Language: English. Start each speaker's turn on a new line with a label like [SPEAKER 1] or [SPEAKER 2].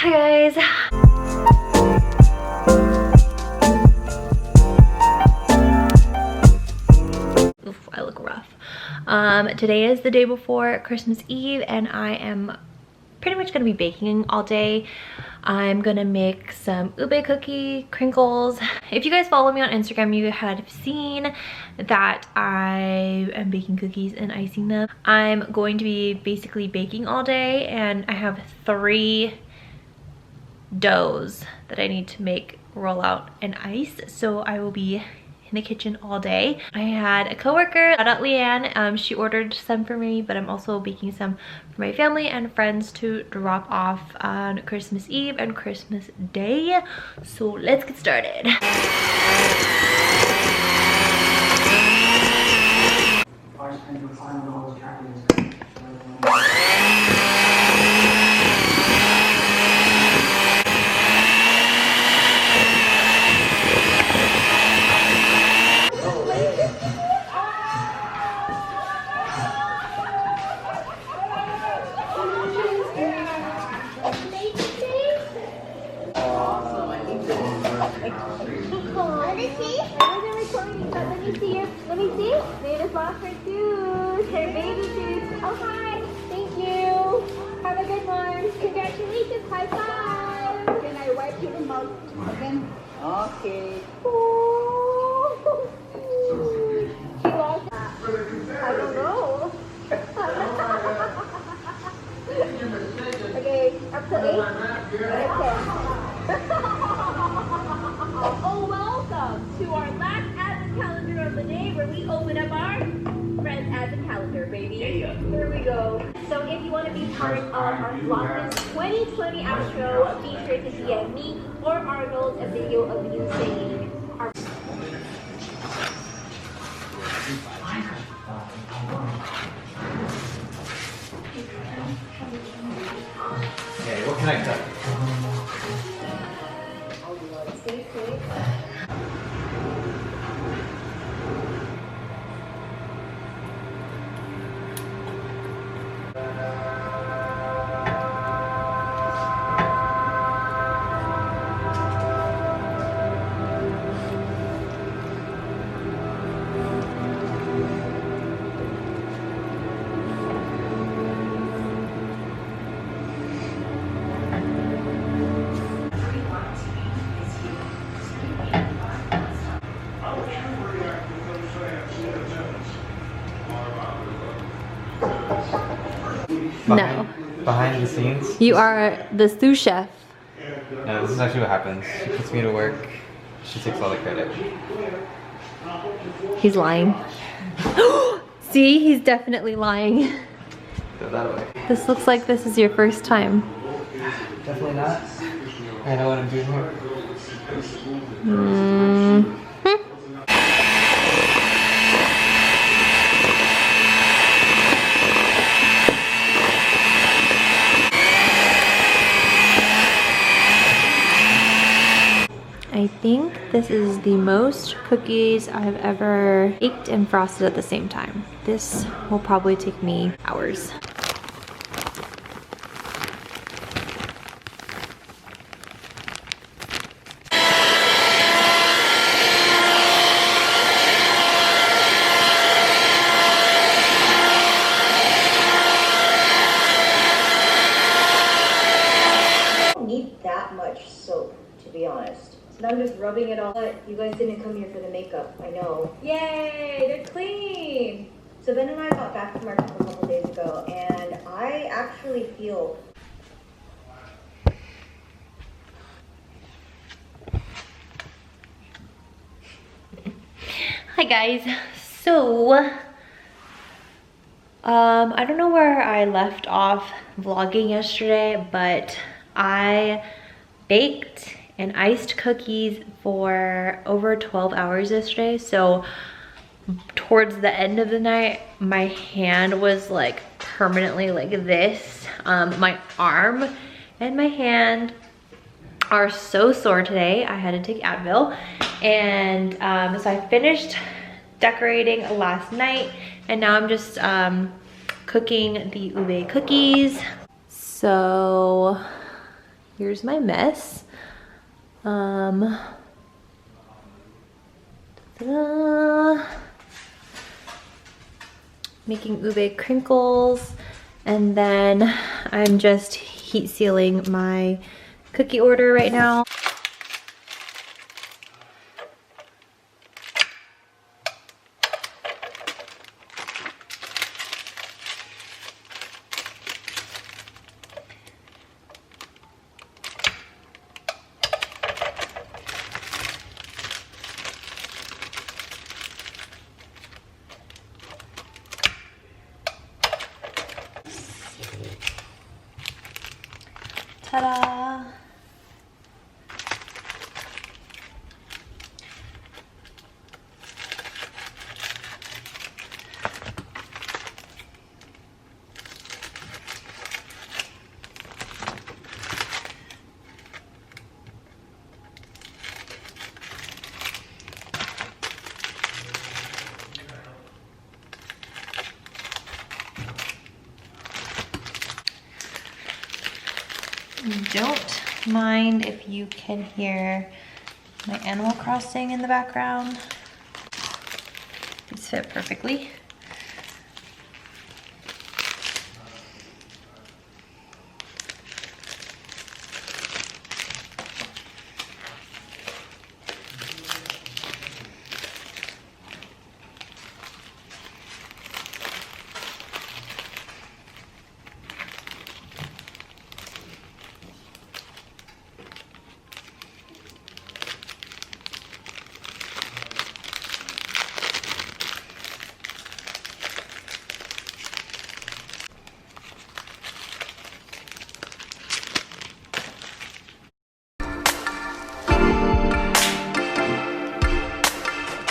[SPEAKER 1] Hi guys. Oof, I look rough. Today is the day before Christmas Eve and I am pretty much gonna be baking all day. I'm gonna make some ube cookie crinkles. If you guys follow me on Instagram, you had seen that I am baking cookies and icing them. I'm going to be basically baking all day and I have 3 doughs that I need to make, roll out, and ice. So I will be in the kitchen all day. I had a coworker, shout out Leanne, she ordered some for me, but I'm also baking some for my family and friends to drop off on Christmas Eve and Christmas Day. So let's get started.
[SPEAKER 2] Let me see. Latest lost her tooth. Her baby tooth. Oh, hi. Thank you. Have a good one. Congratulations. High five. Can I wipe your mouth again? Okay. Oh. She lost that. I don't know. Okay. Up to 8. Oh, welcome to our last advent calendar of the day where we open up our friends advent calendar, baby. Here we go. So if you want to be part of our VLOGMAS 2020 outro, be sure to DM me or Arnold a video of you saying our...
[SPEAKER 3] Okay, what can I cut?
[SPEAKER 1] No.
[SPEAKER 3] Behind the scenes?
[SPEAKER 1] You are the sous chef.
[SPEAKER 3] No, this is actually what happens. She puts me to work. She takes all the credit.
[SPEAKER 1] He's lying. See, he's definitely lying.
[SPEAKER 3] Go that way.
[SPEAKER 1] This looks like this is your first time.
[SPEAKER 3] Definitely not. I know what I'm doing here.
[SPEAKER 1] I think this is the most cookies I've ever baked and frosted at the same time. This will probably take me hours.
[SPEAKER 2] I don't need that much soap, to be honest. So I'm just rubbing it all. You guys didn't come here for the makeup, I know. Yay, they're clean. So Ben and I got back from our trip a couple days ago, and I actually feel...
[SPEAKER 1] Hi guys. So, I don't know where I left off vlogging yesterday, but I baked and iced cookies for over 12 hours yesterday. So towards the end of the night, my hand was like permanently like this. My arm and my hand are so sore today. I had to take Advil. And so I finished decorating last night and now I'm just cooking the ube cookies. So here's my mess. Ta-da. Making ube crinkles, and then I'm just heat sealing my cookie order right now. Ta-da! Don't mind if you can hear my Animal Crossing in the background. These fit perfectly.